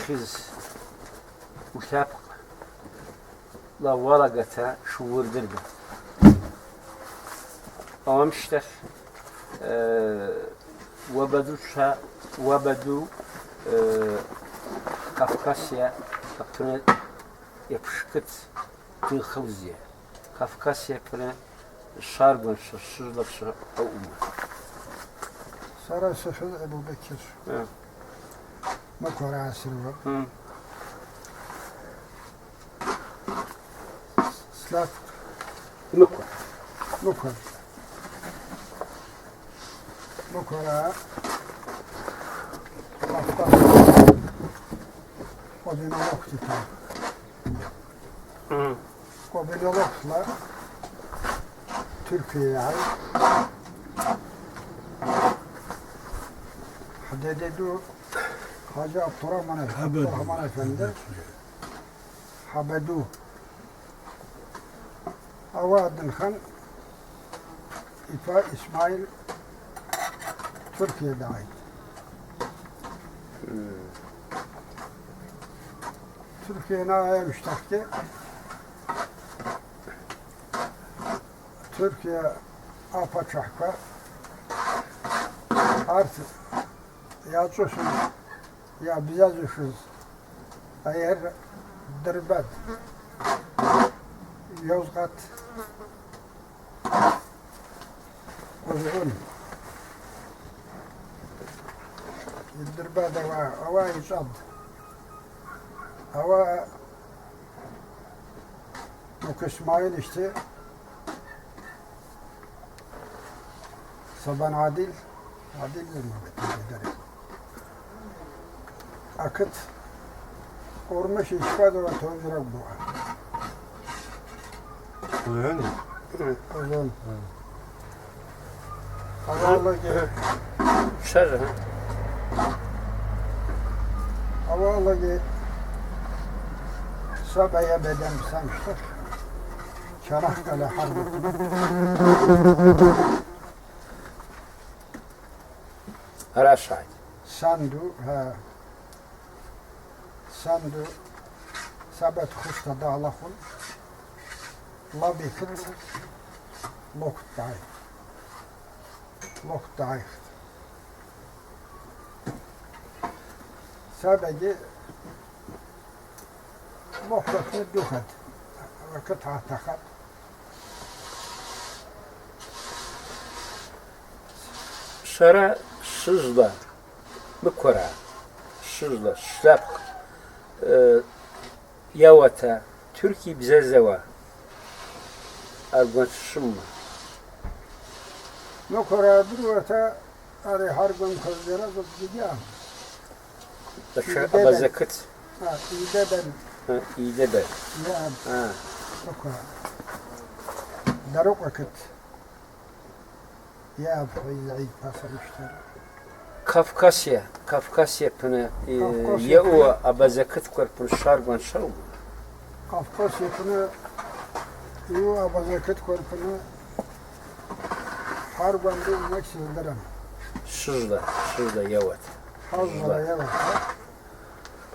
خز وثابق لا ورقة شور دربة أمشتخ وبدو Kafkasya pune yapışkıt tın xılzya. Kafkasya pune şargın şırlık şır avuma. Sara Sıfır Ebu Bekir. Mekvara asırı var. Slav. Mekvara. Mekvara. Mekvara. Kobinolog tutar. Kobinologlar Türkiye'ye ait. Hadededu Hacı Abdurrahman Efendi Habedu Avadil Han İfa İsmail Türkiye'de ait. Türkiye'nin ayırmıştık ki Türkiye apaçakla artık yazıyorsun ya biz yazıyoruz eğer Dirbet, Yozgat, Kuzgun, Dirbet'e var, hava izad. Hava bu İsmail işte Saban Adil Akıt Ormuş işfade ve tozrak bu. Öyle mi? Uzun. Havalı gibi. Şer. Havalı gibi. Sabaya beden sanmıştık. Çanakkale Harbi. Ara şahit. Sandu sabet kuşta dağlakul labikit loktaay sabegi loktatını dukat vakit hatakat Şara şızla Mekvara şızla şlapk Yavata Türkiye bize zeva Argonsumma Mekvara durvata arı hargun kızlara gidiyor. Başa abazakıt İdeden İyide de ya Mekvara daruk vakit ya fayzayı pasamışlar. Kafkasya pune ya o abazakıt korpun şargan şav Kafkas yapını yu abazakit korpunu harbandı olmak sizdiren. şızla yavat Hazlara yavat.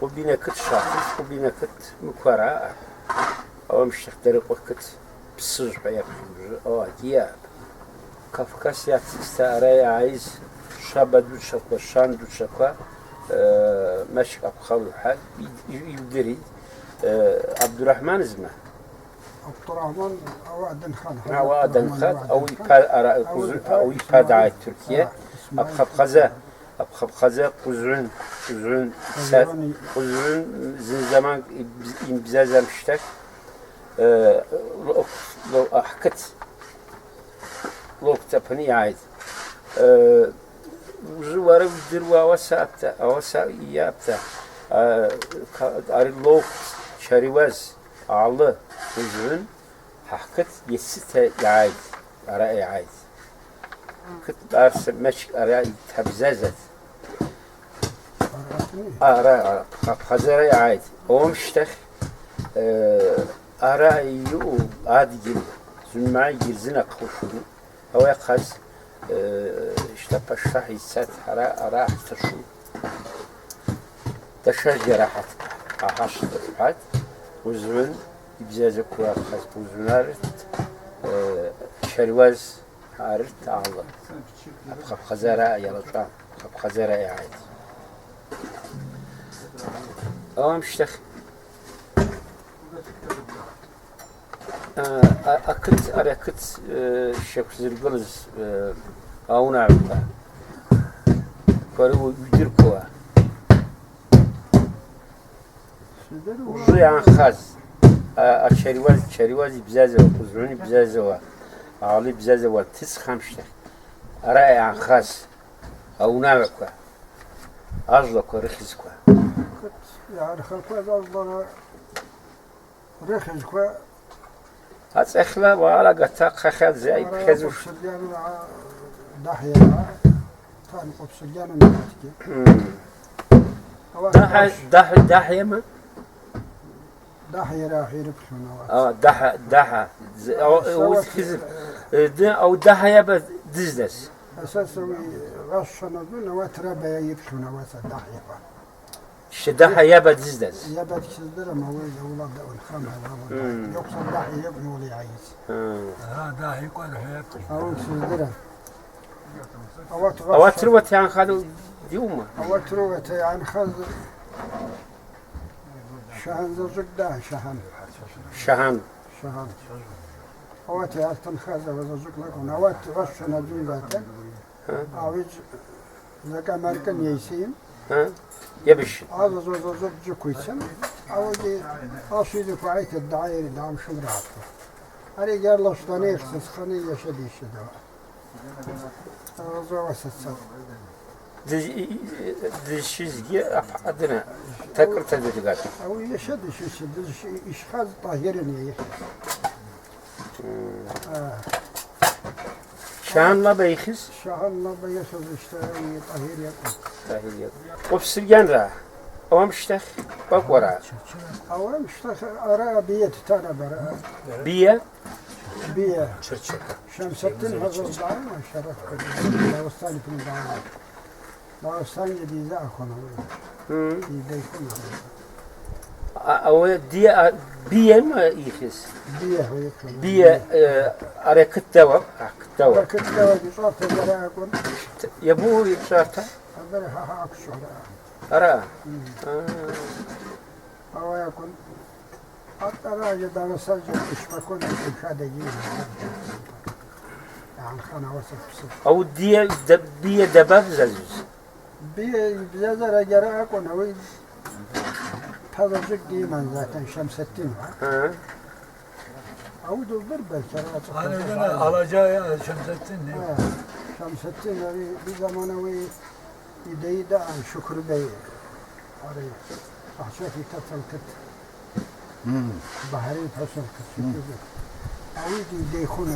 bu binakıt şahit bu binakıt Mekvara amıştıkları vakit psır yapıyoruz o diye Kafkasya araya ait şabadü şakla şandü şakla meşk abxalı hal yudiri Abdurrahman izme Abdurrahman Avadin Khan. Avadin Khan او ifade Türkiye Abxabxaza Kuzrun zaman bize zemştek lo ahkıt lokta ait Жывары дырва авасапта, аваса ияпта. Арилок шариваз алы үзün hakkıt yesi yaid ara yaid. Kıt ders meşk ara tabzazet. Ara hazara yaid. Omştek ara yu adigil zünmay girzine kavuşunu. Hava kaz işte paşa hisset ara taşı دشة جراحات أحش جراحات وزمن يبزاز كوا وزمنارت شرواز عارف تعالى أبخب خزارة يلا شام أبخب خزارة يعيد أوام شتخ أكت شيخ زرقلز أونا عبا كارو يدير كوا وزوي عن خاز شرواز بزازة وزروني بزازة وعالي بزازة وتسخم شتخ أرأي عن خاز أونا عبا أجلا كوا رخيز كوا يعني خلقوا أصلا رخز كوا هات إخلا وعلى قطاق خخال زي بخزوش دحية كان قبسليان دحية ما؟ دحية راح يربحون دحية أو دحية بدزدس أساسا غشنا دون وتربى يبحون واسا دحية شدحة يابا دزدس يابا تشدر ما هو أولاد الخام يقصد دحية يبني ولي عيس دحية قال هيك أو تشدر أو تروت يعني خذوا يوما أو تروت يعني خذ شهن زوجك ده شهان أو تيالتن خذ وزوجك لكم أو تغشنا دون ذاك أو زكا مركن يسين يبش هذا زوج جكويسن أو دي أصيد فايت الدعير دام شمرات أري قال له شطاني خص خني يشدي الشدوا زوج وسط دشيزجي أدنى تكر تدرجات أو يشد شو إشخاص طاهرني شان ما بيخس شهر الله بيسوي اشتري طاهر يكون تاهيل وبسرجان را أو مشتخ بقورا أو مشتخ أرى بيت تانا برا بيا بيا شمس الدين هذا الدعوة شرف كذي داوستاني في الدعوة داوستاني دي ذا أخونا دي يكون أو دي بيا ما يخس بيا هو يكون بيا أرى كتوا كنت دي صارت برا أكون يبوه يبصرتها هذا ها أكشف أرى أو يكون حتى راجع داوستاني إيش بكون إمشاد يجي يعني خنا وسط أو دي بيا دباب زازوز بزازر جرا أكون هو هذا جدي من ذات شمس الدين أو دبر بالشرات أنا alacağı Şemsettin ne? شمس الدين bir zaman o ideyi de an Şükür Bey arayı ahşaf itatılkıt bahari tasılkıt Şükür Bey أو ideyi konu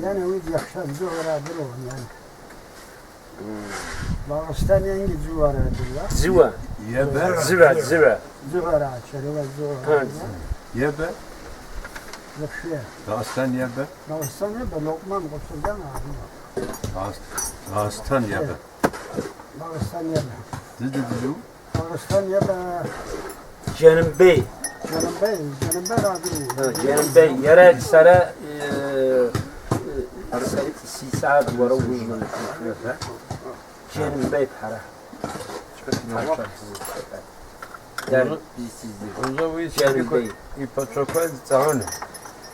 yani o yakşan zuhra durun yani Dağıstan yengi zuvara diyorlar. زوا Yebe. زوا Zuvara çarıva zuvara. Yebe. Yakşıya. Dağıstan yebe. Dağıstan ya da Lokman kopsuldan ağzına. Dağıstan yebe. Dağıstan ya da. Dedi diyor. Dağıstan ya da Canım Bey Canım Bey abi. Canım Bey yere sara أرسلت السيساد وروج من الكلفة جن بيت حرة يعني Uzavu Canım Bey İpaçoka tane.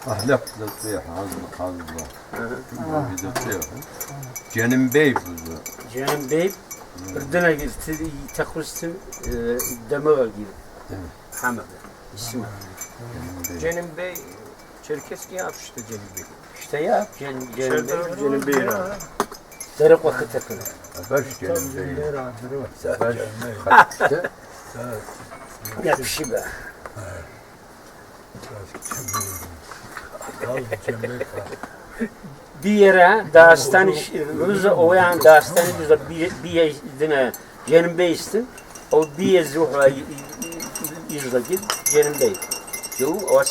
Ahlak da tüye hazırla. Bir de tüye. Canım Bey buzu. Canım Bey Ürdün'e girdi takmıştım demağa girdi Hamad ismi Cenim Bey Çerkeski yapmıştı Cenim Bey. İşte ya Canım Bey Derek vakit takılır Baş Canım Bey. Baş. Yapışı be bir yere dağıstan Rıza oyan dağıstan bir dine Canım Bey istin o bir zuhra yüzde git Canım Bey Yo o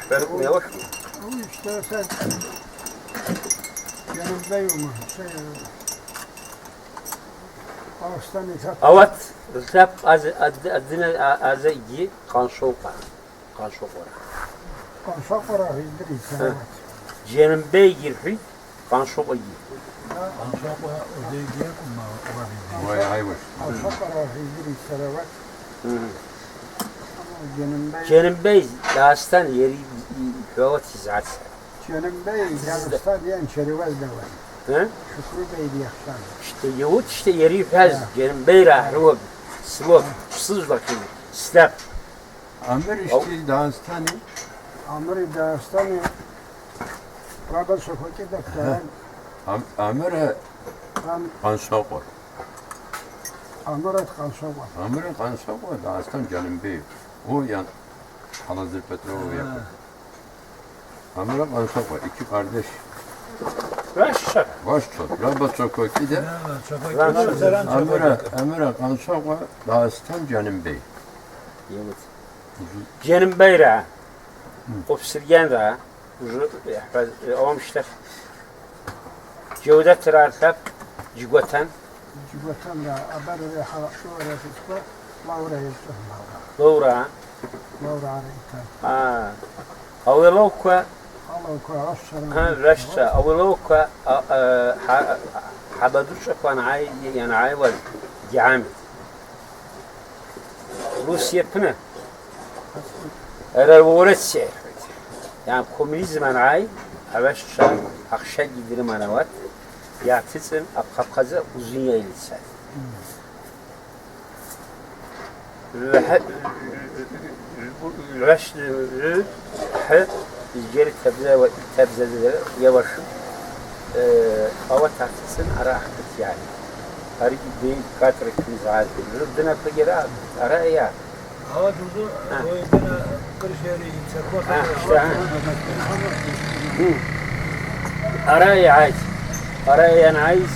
farkı ne var O işte sen Canım Bey mi? Dağıstan'ı kat. Avat rap adına azegi kanşoka. Kanşoka. Konuşak var İdris. Evet. Cenimbey girfi kanşoka gi. Vay haymış. Konuşak var İdris. Evet. Ama Cenimbey dağıstan yeri hava tizat. Canım Bey, Dağıstan diyen Çerivez de var. Hı? Şükrü Bey diye akşam. İşte Yahut işte yeri fez. Cenimbey rahruv. Slop. Sız bakayım. Slap. Amir işte Dağıstan'ı Amri Dağıstan'ı Radar Sokak'ı da tutan Amir'e kanşak var. Amret Konuşak var. Amir'e kanşak var. Dağıstan canım bey. O yan Halazır Petrov yapıyor. Amir'e kanşak var. İki kardeş. Raşşak. Baş çok. Rabat sokak gider. Raşşak. Amir'e kanşak var. Dağıstan canım bey. Yahut. Cenimbey ra. Obsirgen ra. Olmuşlar. Cevdet rarkap. Cigvatan. Cübatan da haber ve şu arasında Laura yaptım. Laura. Laura arayıta. Ah. Aweloka. Allah koyar şarım. ها رشة أولوكا حبدوش أخوان عاي يعني عاي ولد جعامل روسيا بنا الورد سير يعني كومونيزم أنا عاي أبشر أخشى جدير منوات يعتزم أبقى قزة وزنيا إلسان رشة الجري تبزة يوش أو تحسن أراحت يعني أريد بين كاتر كنز عاد ردنا بقرا أرايا هذا جزء ويدنا كل شيء أرايا عايز أرايا أنا عايز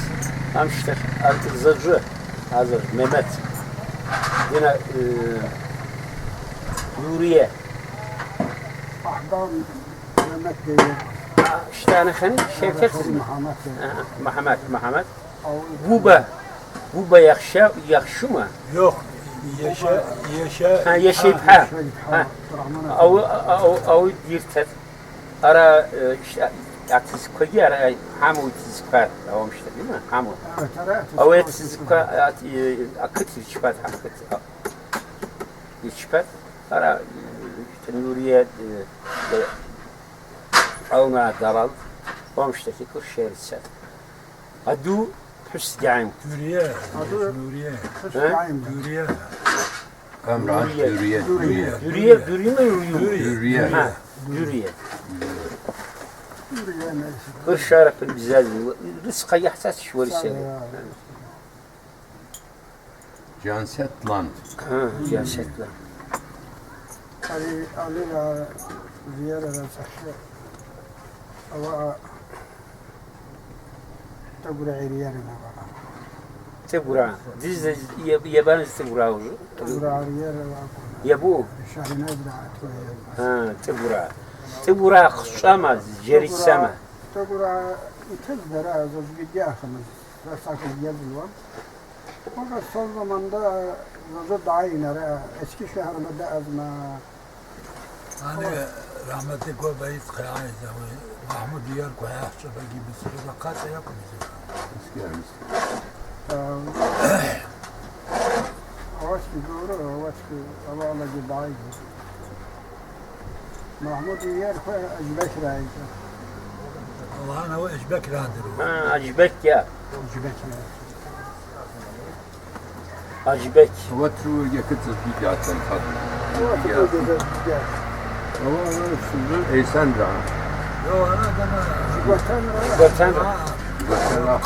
أمشتر أتزوج هذا ممت هنا نورية Ahdan Mehmet Bey'in işte أنا خني شركة Muhammed محمد Bey. بوبا يخشى ما yok yaşa ها يشيب ها ها أو أو يرتد أرى أتذكر أرى حمو تذكر أو مش تبي ما حمو أو يتذكر أكتر يشبه أكتر يشبه أرى تنورية أو ما دلال أو مش تبي كل شيء السد أدو حس جايم Dürüye Adı Dürüye Hüsnü Dürüye Emrah Dürüye. دورية دورية ما يريد Dürüye. ها دورية Dürüye neyse. غير شارك بالبزاز رزقه يحتاج شوي سنة Cansetland. ها يا شكله Ali ziyarete sahibi. Ama تقول عرياننا بقى. تبغى ديز يابان تبغى وجو تقول عرياننا يابو الشهر نبدأ توي. ها تبغى خشامة جري سما تقول يتذكر هذا الجديا خمس رساك الجدول. Fakat son zamanda Zazı Dağı'nın eski şehirde azma hani rahmetli Kobayit Kaya'ydı Mahmud Diyar Koya Şabaki bir sürü vakat yapmayacak. Avaç ki doğru, avaç ki Allah'la Dağı'ydı. Mahmud Diyar Koya Ecbek Ra'ydı. Allah'ın o eşbek randır. ها عجبك يا Ecbek Ra'ydı. عجبك Vatru yakıtsız bir yatsan tadı. Bu da güzel. Ama şunu Eysen Dağ. Yo ana dana. Vatan وطن Vatru Kala.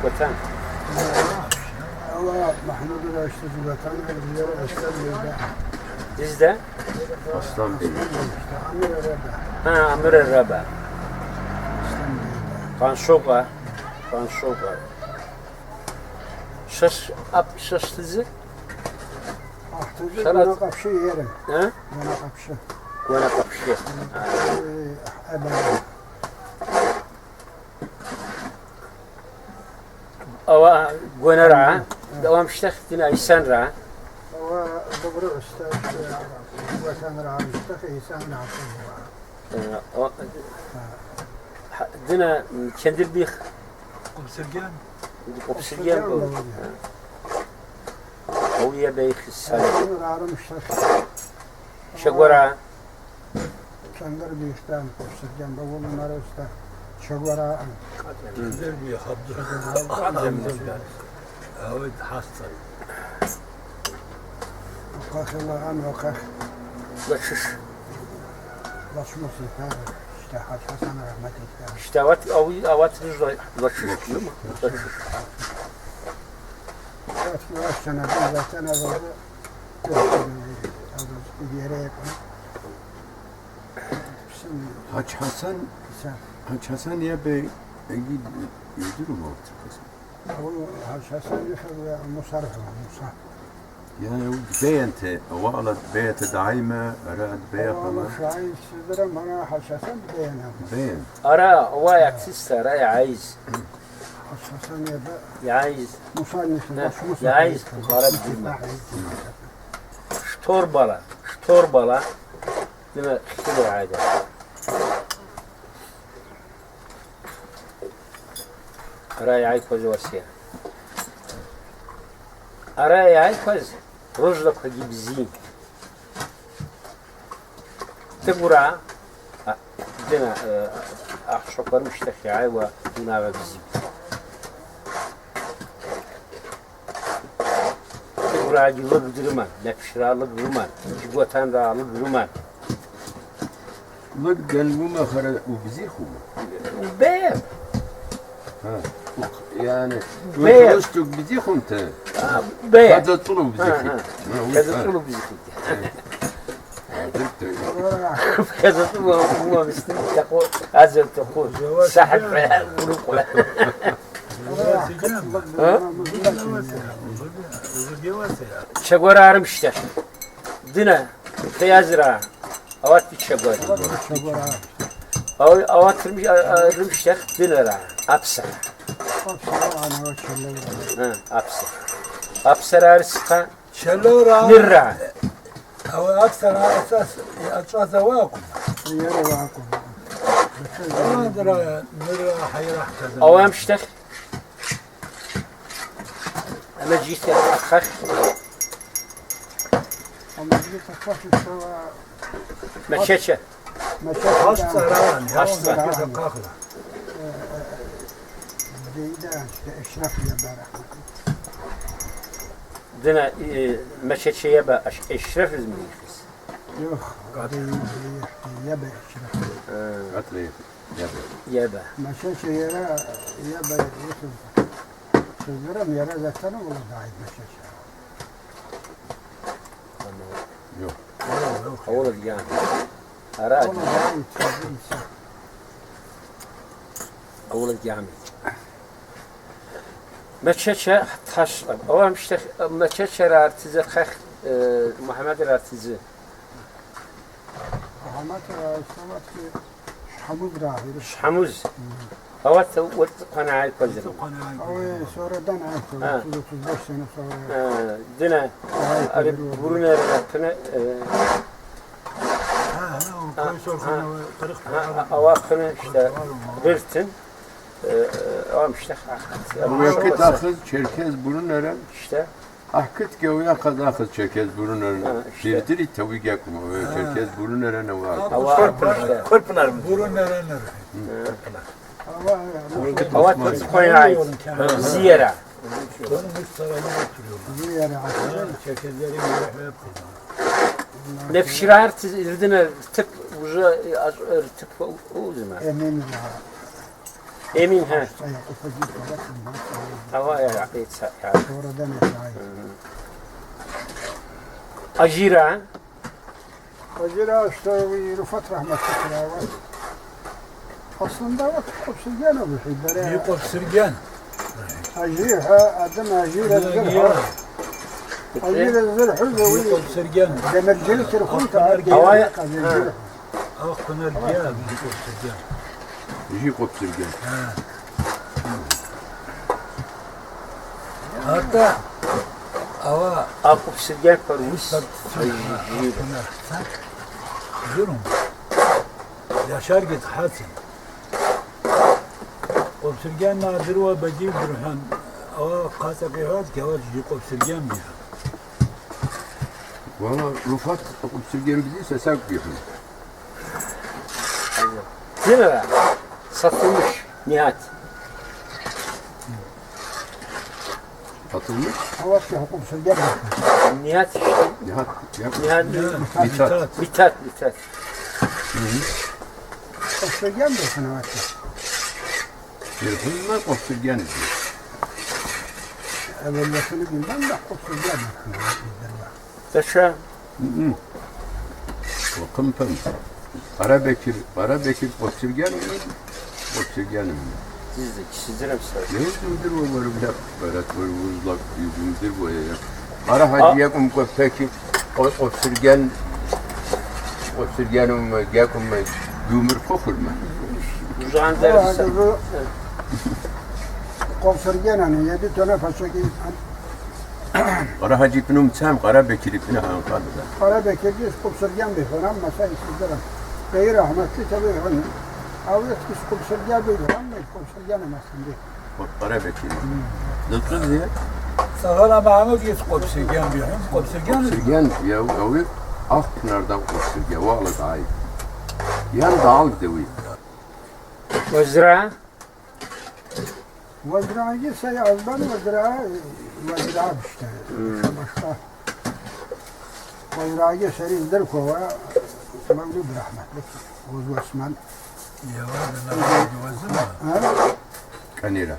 وطن Allah Mahmud'u da işte vatan ve bizlere eşler verdi. ديزدا Aslan Bey. İşte Amir verdi. ها أمر الربا قانشوقة شش أب شش تزي Ahtıcı Şarat. buna kapşı yerim. ها Buna kapşı. وأنا قبشة أو جونرا دوام اشتخت دنا إنسان را هو دبر استاذ وكان راعي استخي سامع دنا كندر بيخ Obsirgen. وبسريان هو يبيخ السنة كان راعي استخ شجرة كندر بيختان استخدام بقول مرة استخ شجرة Güzel bir habdı. Evet hasta. وقاخ الله عن وقاخ وشش بصمصي هذا اشتاحت حسن رحمة الله اشتوت أو رجل وشش يوم في وقتنا بذاتنا Haç Hasan, Haç Hasan ya bey yürüdür mü orta kısmı? هو حسن يحب مصرف مصرف Yani o beyente, o alat beyete daima, arad beyakama, شايف صدره مرة حسن بينه beyen. أرى وايك سيستر أي عايز حسن يبقى يعايز مصنف مش يعايز بخارات ديما شتور بلا ديما شتور عادة أرى يعايز كوز ورسيا أرى يعايز كوز رجلك هجيب زين تقرأ دينا أحشقر مشتخي عايوة دينا بزين Racılık duruman, nefşiralık duruman, cigvatan rağlık duruman. Lık gelmuma khara u bizi khuma. Beyem. Ha. Yani Beyem. dostuk bizi khumta. Beyem. Hadi tulu bizi khum. Kazı tulu bizi ولا kazı tulu huwa misli taqo azal taqo sahib quluq شجرة عرمشتة دنا فيازرة أوات بتشجرة شجرة أوات رمشتة دنا را أبصر أنا وش أبصر أبصر أرسقة Şellora. نرع Ama aksana esas atrasa vakum. يرواكم Ama dira nira hayra kaza. أوام شتة أنا جيت أخخ أما جيت أخاف سوا مشيتش Hasta ravan. Hasta. Hasta. Kakla. جيدة إشراف يا بارح دنا مشيتش يبا إشرف الميخس يخ يبا إشراف Atlayı. يبا مشاش يرى يبا يخذ شجرة يرى ذاتنا ولا ضايد مشاش Yok. أول يعني أراد ولا ضايد شجرة أول يعني مشيتش تاش أوام شتة مشيتش رارتزة خخ محمد رارتزة حمات سوات حمود راهي حموز أوات قناعي كوزن أو سورة دان عارفة تزوج سنة سورة دنا أريد برونا رتنا أواقنا işte vertin أوام işte Vakit akız Çerkez burun ören. işte Ahkıt gevya kadar akız Çerkez burun ören. işte. Dirdir tabi yakma. Çerkez burun ören o var. أوا işte Korpınar mı? Burun nerenler? أوات قناعي زيارة Onun üst sarayına oturuyorlar. زيارة عشرة Çekezleri yürüyüp yapıyorlar. نفشرار تردنا تب وجا تب وزما أمين إيمين ها صحيح أفجيك ولكن ما أوا يا عقيد سورة دان عارفة أجيرة وجرا اشتري رفت رحمة الله أصلا وقت أكسجين بحي Büyük برا obsirgen. أجيرها أدم أجير الزرح أجير الزرح Büyük زوي obsirgen. دمرجلك رخمت أرجع هواي- أجير Ah pınar diye büyük obsirgen. Jikop sürgen. Hatta ava Akıp sirgen parımız. durum. Yaşar git Hasan. Obsirgen nadir ve beci burhan. Ava kasa kıyat ki ava cik obsirgen bir. Valla Rufat Obsürgen bilirse sen yapıyorsun. Değil mi be? Satılmış Nihat. Atılmış. Havas ki hukum sürgen Nihat işte. Nihat. Yap. Nihat Mithat. Mithat. Hukum sürgen misin havas ki? Bunlar Obsürgen diyor. Evveliyatını bilmem de hukum sürgen misin? Taşa. O kımpın. Karabekir Obsürgen mi? Obsürgen mi? Çizdirim sana. Ne yüzündür o var bile? Berat var uzlak yüzündür bu ya. Kara hacıya kum peki Obsürgen yakum gümür kokur mu? Uzağın derisi. Hukum sürgen hani 7 tane faça ki Kara hacı ipini Karabekir ipini hankadı da. Karabekir'de hukum sürgen bir falan masayı sizlerim. Bey rahmetli tabii hani. Avret ki hukum sürgen bir ama hukum sürgen emesin diye. Karabekir. Zıtkız ya. Sağala Mahmut git obsirgen bir. Obsirgen Obsürgen ya avi Akpınar'dan Obsürgen vallahi daha iyi. Yan dağ gidiyor. Özra. Vazira'yı say azdan vazira işte. Başka. Vazira'yı serindir kova. Mevlid rahmetli. Oğuz Osman. Yavaş mı? Kanira. Yok.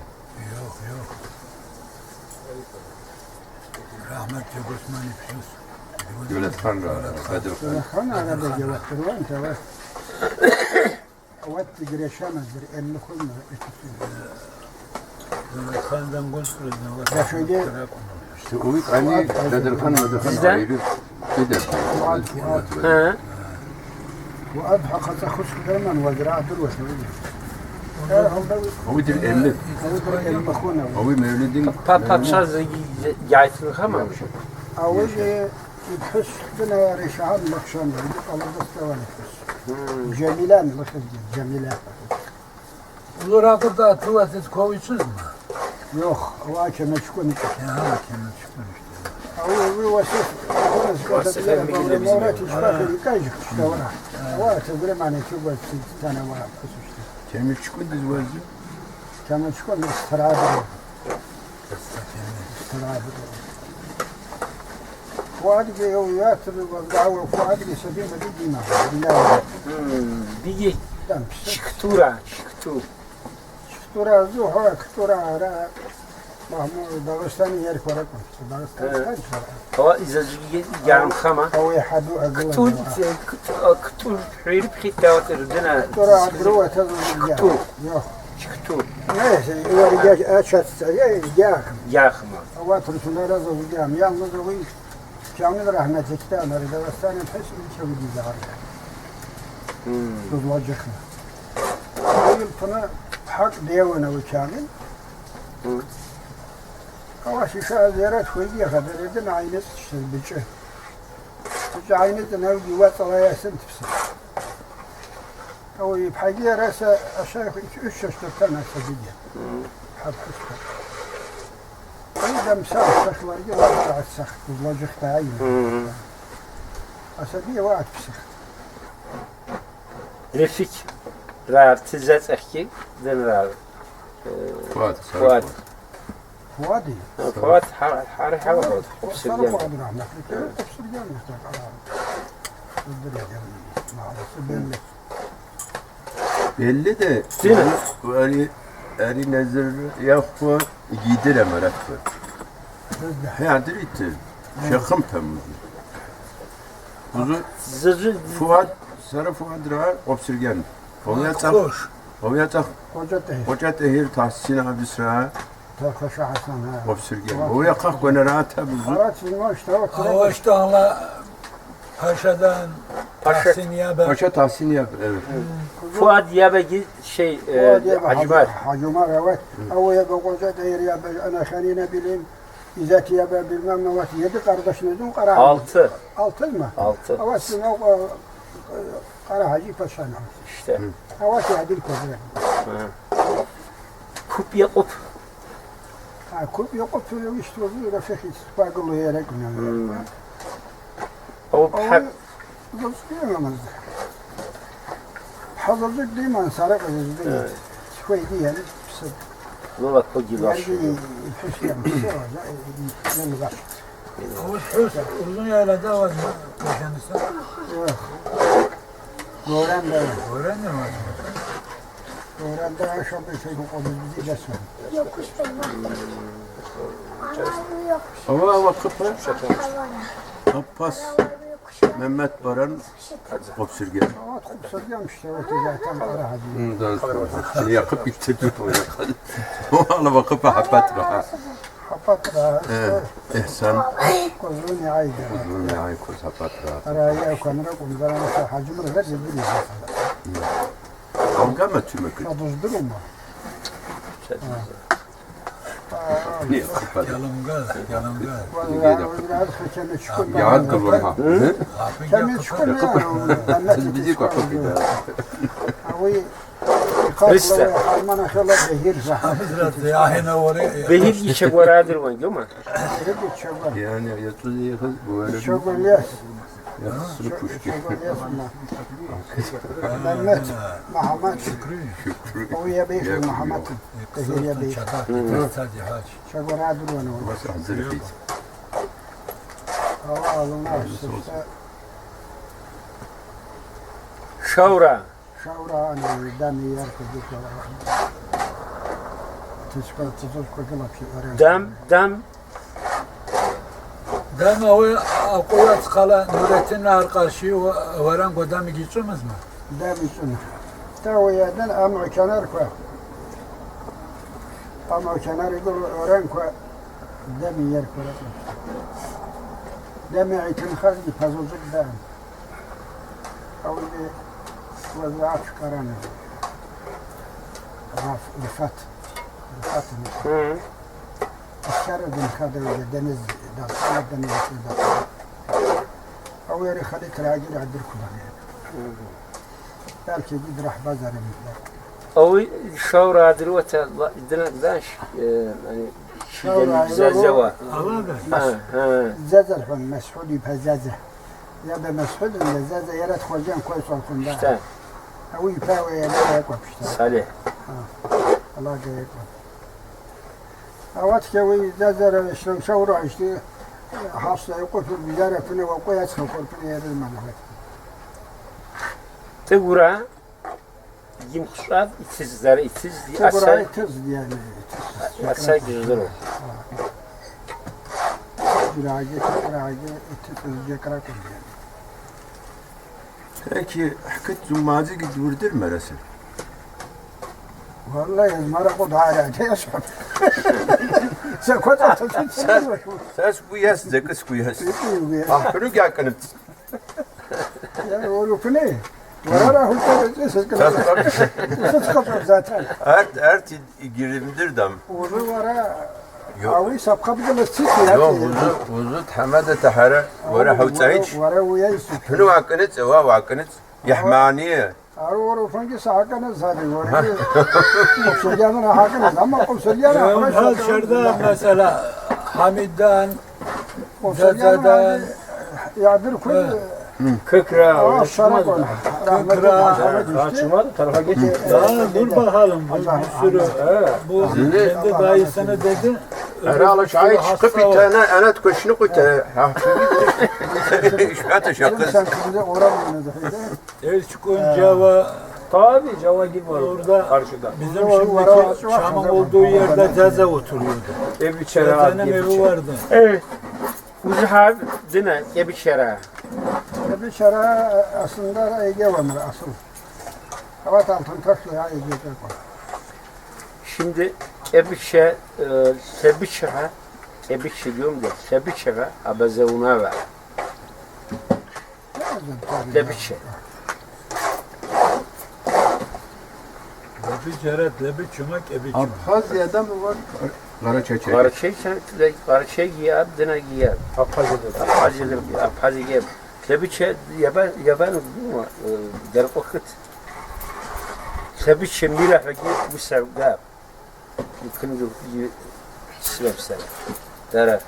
Rahmetli Osman İpsiz. Devlet Kan Kadir Kan. Kan arada cevaptır var mı? Cevap. Avat gireşemezdir. 50 kulma. Kandan konuşuruz. Ya şöyle- İşte o ilk hani Kadir Kan Sizden? ayrı gider. Ha. Bu adha kasa kuş kırman vazira'dır ve O bir 50. O bir mevlidin Papçaz yaytılık ama. أول يبحث بنا ريشان مكشان الله بستوى نفس جميلان لخز جميلان Olur akılda tuvalet kovuysuz mu? يوخ واكا مشكون Ya kendi çıkmış işte. أول وصف وصف المقلب مورات زمان. يشباك يكاجك تشتورا وات قرم أنا تشوف سنة ورا Kemir çıkın diz vazı. كما تشكون استرادة استرادة فؤاد بيويات الدعوة فؤاد بسبيل الدين بالله Bigi دم çıktura. Ktura zuha ktura ara Mahmud Dağıstan'ı yer korak mı? Dağıstan O izazı yarım kama. أو يحدو Ktur أقل ktur حريب خيتات ردنا. كtura أدروا تزوج كتور. يوه Çıktur. neyse يورجاك أشهد جاك Yakma. أوات رسول الله زوجام yalnız o iş Kamil rahmetlikte onları Dağıstan'ın hepsi ilçe bir dizi var. Tuzlacık mı? Oyun buna hak diyevene o Kamil. Ama şişe ziyaret koyuya kadar edin aynı işte biçi. Biçi aynı da nev yuvat alayasın tipsi. O bحاجة رأسه aşağı yukarı 2-3 yaşta tanesi gidiyor. Hapısta. أيضا مساء الصخر يجي واحد على الصخر تزوجك تعين. أسدية واحد بسخ. Refik. Rar tizet ehki. Den rar. Fuat. Fuat. فؤادي. Fuat hari hava. صار Obsirgen. فؤاد رحمة الله. تفسر جامد مختار. الدنيا جامد. معروف belli. Belli de. Değil mi? Eri nezir yapı gider emaret var. Bizde. Hayadır itti. Şakım temizli. Kuzu Zırı Fuat, Sarı Fuat Rahat Obsürgen. Ovyata, Koş. Ovyata, Koca tehir. Hoca Tehir Tahsin Abdüsra Koşa Hasan ha. Obsürgen. Ovya kalk gönü rahat tabuzu. Araç bilmem işte o kırık. Avaştanla Paşa'dan Paşa- Tahsiniye ben. Hoca Tahsin yap, evet. Fuat Yabegi şey فؤاد يبقى Hacıbar. حجمار evet. أو يبقى koca tehir ya أنا خلينا bileyim. İzzetiye be bilmem ne var. 7 kardeşinizin Kara Hacı. 6. 6 mı? 6. Ama sizin o Kara Hacı Paşa'nın. İşte. Ama ki adil kozlar. Kup yapıp. Ha, kup yok oturuyor işte o Refik istifaklı yere günüyor. O Ama hep dostuyamamazdı. Hazırlık değil mi? Sarı kızı değil. Şöyle diyelim. Nola kogi var. Vergi fışlamış. Ne var? Avuç hırs uzun yaylada var mı? Koşanısa. Yok. Doğran da var. Öğrendin mi? Doğran da var. Şöyle bir şey bu konu bizi de sorun. Yokuş olmaz. Yokuş. Ama vakıfı Havara. Abbas Yokuş. Mehmet Baran Kopsürge. Ama kupsarcam işte. O zaten Kara Hacı. Şimdi yakıp bitirdi o yakın. O hala vakıfı hapat raha. Kapatra. İhsan. Kozunu aydı. Bunun ya aykut hapat raha. Araya kanıra kumdara mesela hacımı ver zildi bize. Kavga mı tümükü? Kaduzdur mu? Niye kapat? Yalımgaz, yalımgaz. Vallahi hakemi çıkın. Yağın kılın ha. Kemi çıkın ya. Bizi kakıp gider. Avi Hristo. katla Alman akıllı zehir zahmet. Hazreti Yahine oraya. Behir içe varadır var değil mi? Bir çabar. Yani yatılı yakız bu öyle bir Çok ölyas. yatısını kuştu. Çok ölyas mı? Mehmet, Muhammed, Şükrü. Oya Bey, Muhammed'in. Zehiriye Bey. Çatak, tadi haç. Çabar adır onu. Burası hazır bir. Hava alınlar. İşte Şavra. şavra hani demi yer kızı falan. Tüskü kokula bir öğren. Dem. Deme o akuyat kala Nurettin'le karşı varan kodamı geçiyoruz mu? Demi sunu. Ta o yerden ama kenar koy. Ama kenarı öğren koy. Demi yer koy. Demi itin khazdi pazozuk dem. Avli vaziyat çıkaran. Rıfat. Rıfat'ın. Hı. Aşağıdan kadar deniz da deniz da. Av yeri khali tragir adır kullanıyor. Belki bir rahbazarım. O şavradır ve daş yani Şavra, zeva. Allah da. Ha. Zezel fon mes'udi pezeze. Ya da mes'ud ile zeze yarat khojan koy solkunda. İşte Av ipawe ya da yapıştı. Salih. Allah gerek var. Avat ki o zeze işte şavra işte hasta koyup bizaretini ve koyat koyup yerin manavet. Tegura yimkşat itizler itiz diye asay Burayı tız yani. asay güzel o. Biracı iti kara koyuyor. Peki hüküt zummacı gidiyordur meresi. Vallahi yazmara ko daire yaşam. Sen koca tutun sen. Ses bu yes, zekis bu yes. Ahırı gelkanıt. Ya o lupune. Varara hukukta ses kadar. Ses kadar zaten. Ert girimdir dam. Onu vara Yok. avi sapka bir de sık ya. Yo vuzu hamada tahara vara hutayç. Vara uyay su. Hunu vakınıt eva vakınıt. Yahmaniye. Arı fanki sahakana zaten var. Komiseryanın hakına ama komiseryanın Hal şurada mesela Hamid'den, Zeze'den, yadır koy. Kıkra Aa şara koy. Kaçırmadı tarafa geçti. daha dur bakalım bir sürü. Bu kendi dayısını dedi. Herhalde şahit çıkıp bir tane enet koşunu kuyta. İşbata şakız. Sen kızı oramıyorsun da. Elçik Cava Tabii Cava gibi var orada karşıda. bizim şimdiki Şam'ın olduğu yerde Zeze oturuyordu. Ev içeri Zeze'nin evi vardı. Evet. Uzahar dine ebi şera. Bir şara aslında Ege var asıl. Hava altın taşlı ya Ege var. Şimdi ebi şe sebi şera ebi şe diyorum da sebi şera abaze una var. Sebi şe. Bir kere de bir çumak evi çumak. Abhazya'da mı var? Karaçeçek. Karıçay giyer, dine giyer. Abhazyadır, Abhazya giyer. Sebiçe yaban bu der vakit. Sebiçe mirah giyer bu sevga. Yıkındı sebepsel. Dere.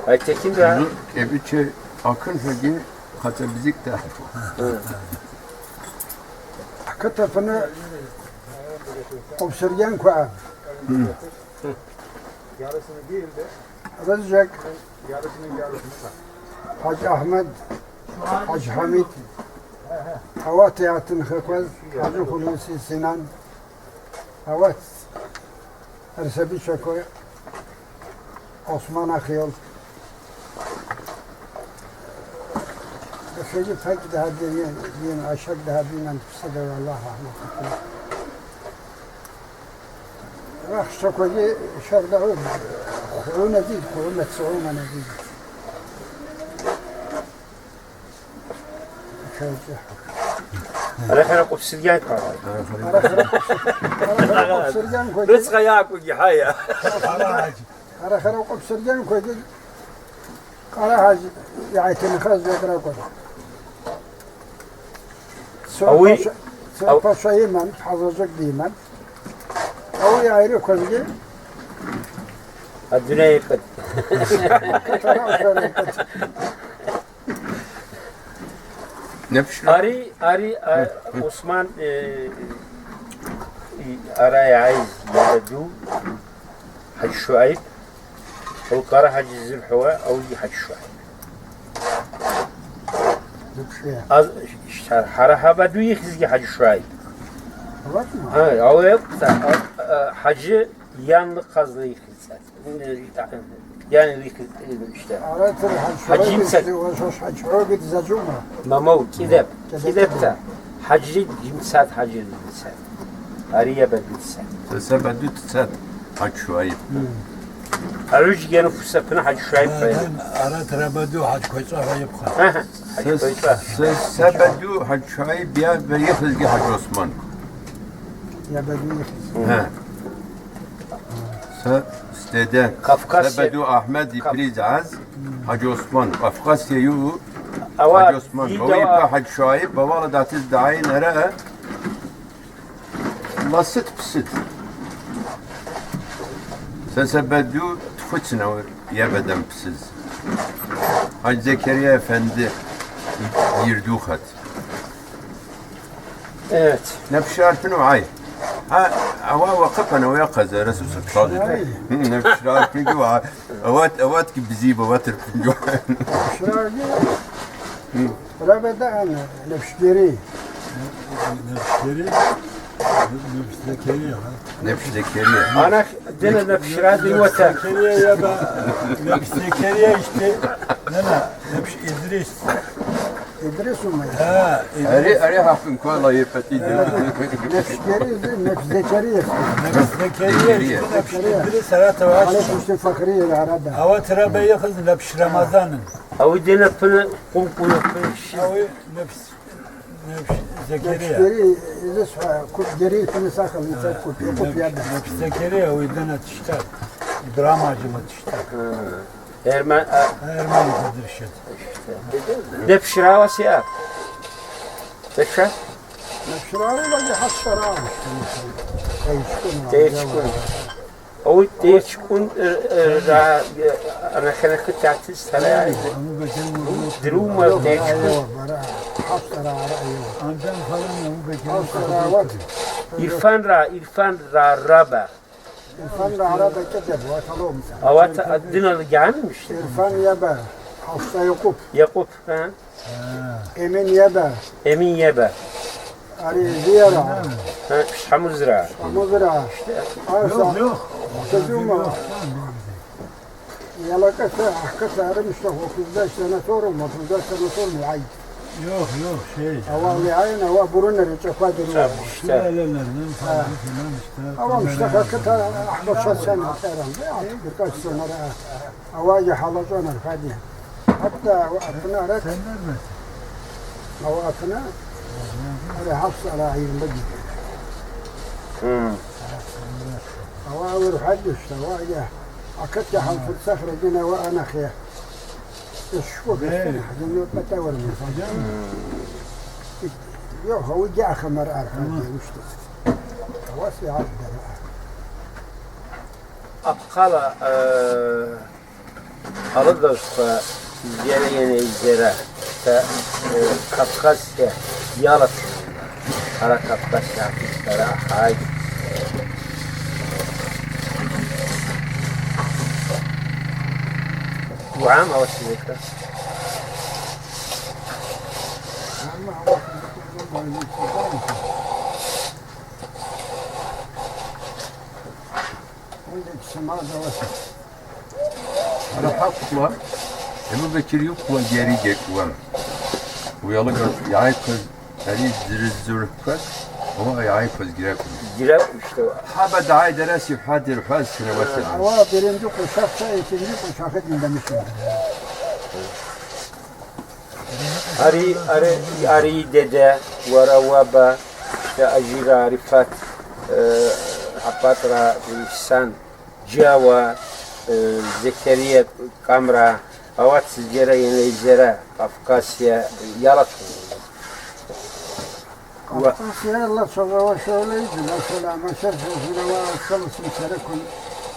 Aytekin de Ebiçe akın hagi Hatebizik de. Kıtafını obsürgen koyar. Yarısını değil de Rızcak, yarısının yarısını da. Hacı Ahmet, Hacı Hamid, Havat Yatın Hıkvaz, Hacı Hulusi Sinan, Havat, Ersebi Çakoy, Osman Akyol. Şöyle pek daha diyen aşağı daha binen pısıdır Allah rahmet eylesin. Bak Çakoy'u şurada o. Kuruna değil, kuruna soğuma ne değil. Ara kara kopsirgen kalır. Kopsürgen koydu. Rızka yaku gihaya. Ara kara kopsürgen koydu. Kara hacı yaytını kaz ve kara koydu. Avi- Paşayı ben, hazırcık diyeyim. Avi ayrı koydu. Adına yakın. Ne pişiyor? Ari Osman araya عايز يبدو حج شعيب أو قرا حج ذي الحواء أو حج شعيب az haraha بدو يخزي حج شعيب ha o yoksa hacı yanlı kazlı yıkılsa yani işte Aratır Hacı imsak. hacı Hacı Zacuma. ممو كذب ده حجي جمسات حجي جمسات أريا بدلسات Sebedü tüset. Hac şuayb. أرجع جنو فسفنا حج شعيب فيا Ara trebedü hac koysa hayıp kal. حج كويسة Sebedü hac şuayb ya ve yıkızgi hac Osman. Ya bedü He. Stede. Kafkasya Sebedü Ahmet İpriz Az. Hac Osman. Kafkasya'yı Hac أوا Osman. في O ipa دواء hac şuayb. Bavala datiz dain era. Lasit psit. Sebedü tfıçna ya bedem psiz. Hac Zekeriya Efendi yirduhat. evet نبشارتن وعاي ها أوا وقفنا ويقظ رسول صادق نبشارتن جوا أوات كبزيب أواتر جوا Şuracı Rabeda ana nefşgeri. Zekeriya. نبش ذكريا أنا دنا نبشرات الوتر Zekeriya ya da Zekeriya işte Nebş İdris. İdris Umayya. Ha, أري حفن كوالا يفتي Nefşgeri, nefşzekeri. Zekeriya işte Nebş İdris hayatı var. Aleyküm işte fakriye Arada. Hava trebeyi kız Nebş Ramazan'ın. أو دنا فن قم قم Hava Nebş Zekeriya. Nefşgeri, İdris geri kimi sakıl, insan kup yerde. Nebş Zekeriya o yüzden atışta. İbrahim Hacı'nın atışta. Ermen Ermeni Kıdırşet. نبشرا وسيا تكفى Nefşirarı da bir hastara almıştı. تيشكون أو تيشكون أنا كنا كنت أعتز هلا Ama bekerim دروما تيشكون Hastara arıyor. amcam falan ama bekerim Hastara var. إرفان را رابع İrfan da arada ketep, vatalım sen. أوات الدنا الجان مش İrfan yebe, hasta yokup, يقف ها emin yebe, أمين يبا ari ziyara, ها حمو زراع muzra, arsa, yok. sözüme, yalakası, hakası aramıştı, 35 sene sonra, 35 sene sonra ay. Yok şey. Hava ayın, hava burunları çekvadır. işte Şelalelerden falan filan işte. Ama işte hakikaten 60 sene herhalde, birkaç sene havayı halacağına hadi. Hatta atına arak, Sen nerede? hava atına Öyle hafsala ayırında gidiyor. Hı. Hava alır hadi işte. Vaya. أكدت حال في الصخر جنا وأنا خير الشوك السنة جنوب متاول من فجأة يوه هو جاء خمر أرحم وشتى واسع الدرا Apkala Alıdağ'da yeni izlere Kafkasya Yalat Harakatlar şarkılara hay وعام أو سنة أما هو في الكتاب عندك سماء دواسة Hala hakla. Ebu Bekir yok var geri gek var. Uyalı gör. Yay kız. Eri zürükkaz. Ama yay kız girek. Girek işte Haba dahi deresi hadir faz sene mesela. Hava birinci kuşaksa ikinci kuşakı dinlemişim. Ari dede Warawaba işte Ajira Rifat Apatra İhsan Jawa Zekeriya Kamra Avat Sizlere yeni izlere Kafkasya Yalat Kafkasya Allah sonra şöyleydi. Mesela meşer sözüne var. Çalışın sere kun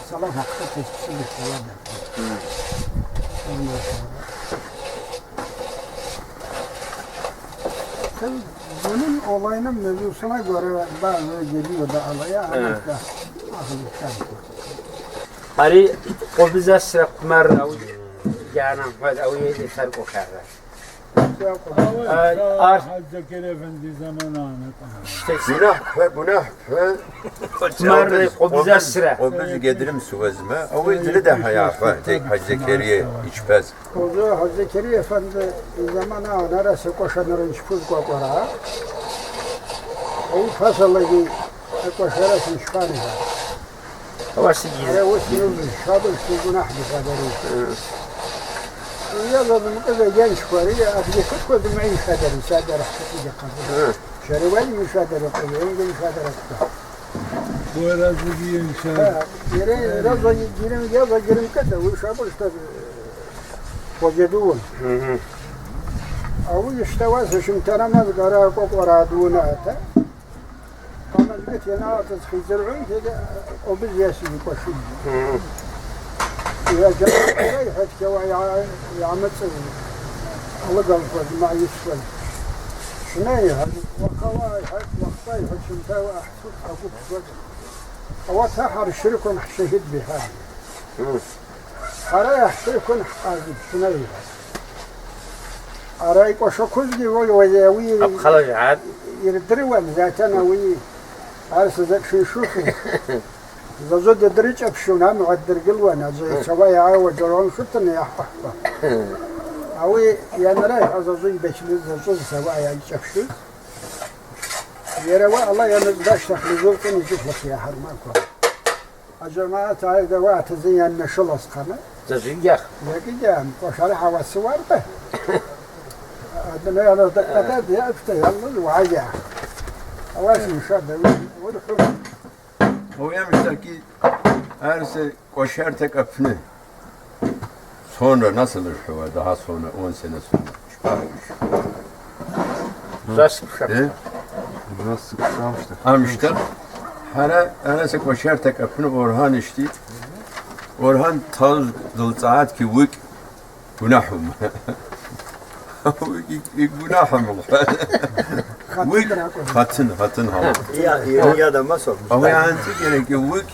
salak hakkı teşkil ediyorlar. Ondan sonra. Tabii bunun olayının mevzusuna göre bazı geliyor da alaya anlatla. Ahlıktan. Ari o bize sıra kumar Canım o yedi sarı kokarlar. Zekeriya Efendi zamanı anlat. İşte Günah ve kumar o bize sıra. O bizi gedirim suvezme. O izleri de hayafa. Tek Hacı Zekeriya içpez. Ozu Hacı Zekeriya Efendi zamana neresi koşanların şifuz kokora. O fasalı ki koşarasın şifani var. Havası Ara gizli. o sinirli şadır şu günah bir kaderi. Yazalım kıza genç var ya abi kutmadı mı işaderi sadece rahmetli kadın. Şerivali müşadere kılıyor, önce müşadere kılıyor. Bu arazi bir inşaat. Yere razı girim ya da girim kadar bu şabır işte pojedun. Avu işte var şimdi tanımaz gara kokora duna ata. Ama git yana atız hizirun dedi o biz yesin koşun. Ya canım hatta ya ametsin. Allah galfaz ma yusfal. شنو هذا وقواي حق وقتاي حشمتا واحسب اكو بسوق او سحر شركم شهيد بها أرى يحتركن حقاقب شنو أرى يقشكوز دي ويوي خلاص عاد يردرون ذاتنا وي عارس ذاك شو يشوفوا إذا زود دريج أبشونا معدر قلوانا زي سواي عاود جرون شتنا يا حقا أوي يعني رايح أزوي بشلز زوج سواي أبشوز يروى الله ينزل تخلصون يشوف لك يا حرماكم الجماعة هذا وقت زي النشلص قناة تزيق لكن وشرح والسوار به هذا أنا دقتات يا أفتى يلا وعيا أواسم شد والحب O yemişler ki herse koşar tek öpünü. Sonra nasıl hava? Daha sonra 10 sene sonra. Zask Nasıl kısalmıştı? Amışlar. Herse koşar tek öpünü Orhan işti. Orhan taz dılsaat ki vik günahım. Günahım. Vik hatın halı. Ya da masa olmuş. Ama yani gerek ki vik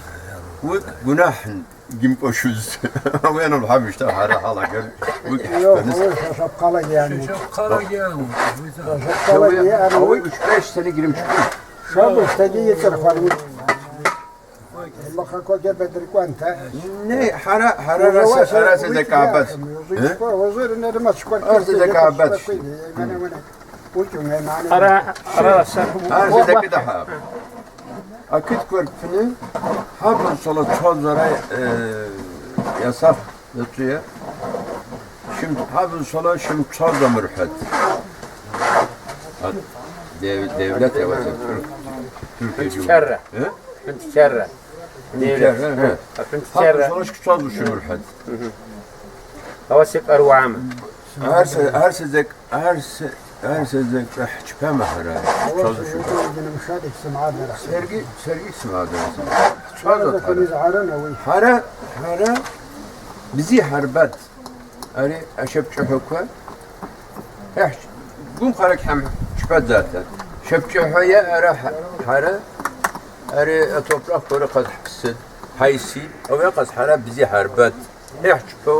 günahın gimpoşuz. Ama yani olhamıştı hala gör. Vik yok o şapkalı yani Kara gelmiş. şapkalı yani Ama o 3-5 sene girim çıkıyor. şabı işte yeter falan Allah koca bedir kuanta Ne harasa zekabat. وزير نرمى شكون أرض ذكابات. ara sen Harasa zeki daha. Akit korkunu habın sola çözlere yasak yapıyor. Şimdi habın sola şimdi çözle mürhet. devlet evası. Türkiye Cumhuriyeti. Kerre. He? Kunti kerre. Devlet. He. Kunti Hakkı kerre. sonuç kutsal düşünür hadi. Havasik arvama. Her sezek çıpa mahara. Kutsal düşünür. مشارك سمعات Sergi sınadı. هذا كل يزعرنا وي Hara bizi harbet. Ari aşıp hukwa. Gum karak hem çıpa zaten. Şepçehaya ara hara. Ari toprak böyle kad hapsın. Haysi. O ya kad hara bizi harbet. Çıpa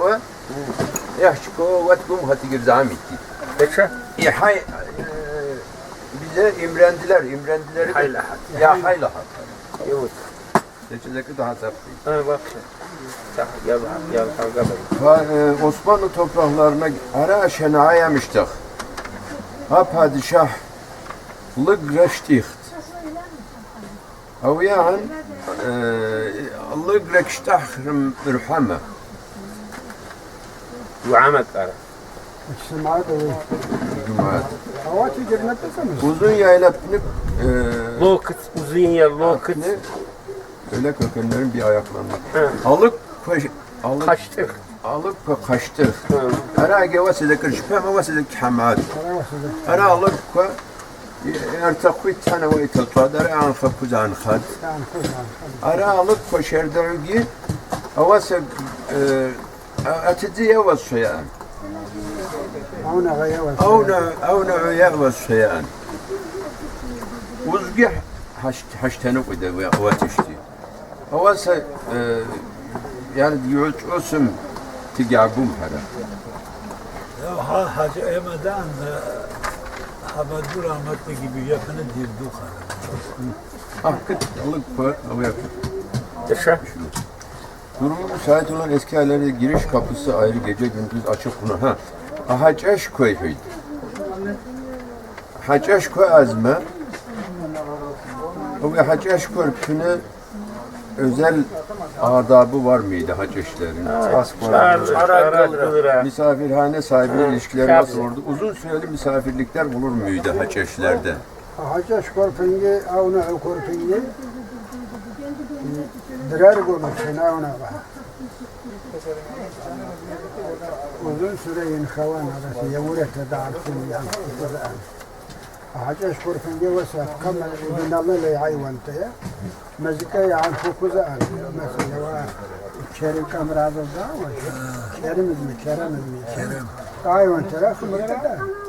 ve gum hati girzam etti. Peki. Hay bize imrendileri Hayla. ya hayla. Yok. Seçecek daha saptı. Ha bak. Yal kavga bey. Osmanlı topraklarına ara şenaya yemiştik. Ha padişah lıgreştiht. Av yani lıgreştah rühame. Duamet ara. سمعات وي Cumhuriyet. هواتي جرنا تسمع Uzun yaylapını Lokit, uzun yer lokit. öyle kökenlerin bir ayaklanma. Hı. Kaçtık. Alık kaçtık. Hı. Ara gevası da kırışpem ama size khamat. Ara alık ارتقيت انا ويت القادر عن خبز عن خد ارى لك شردرجي اوسق اتدي اوصيان او نعيا وصيان وزقح حشتنو قد واتشتي اوس يعني يعود اسم تجعبهم هذا Ya Hacı Emre'den Habedur rahmetli gibi yakını dirdik hala. alık o yakın. Yaşa. Durumu müsait olan eski yerlerde giriş kapısı ayrı, gece gündüz açık bunu. Haçeş koyuydu. Haçeş koy azme. O Haçeş körpünü özel adabı var mıydı Haçeşlerin? Misafirhane sahibi ilişkileri nasıl olurdu? Uzun süreli misafirlikler olur muydu Haçeşlerde? حاجة شكورفنجي أو نوع كورفنجي درار قومت شناونا بها وذن سرين خوان هذا يورث دار في القرآن حاجة شكورفنجي وسع كمل من الله لا يعيون تيا مزكاي عن فوكوزان مثلا كريم كاميرا هذا كريم مزمي كريم عيون ترى في مرتبة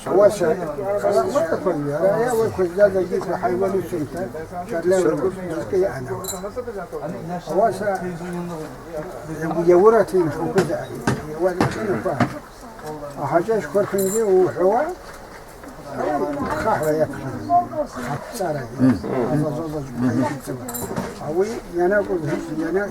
واسع خلاص ما تقول يا وكل هذا جيت حيوان وسنته شغله رزقي انا واسع يورتين وكذا ولا شنو فاهم حاجه اشكر فنجي وحوا خاحه يكفي صار هذا زوج اوي انا اقول انا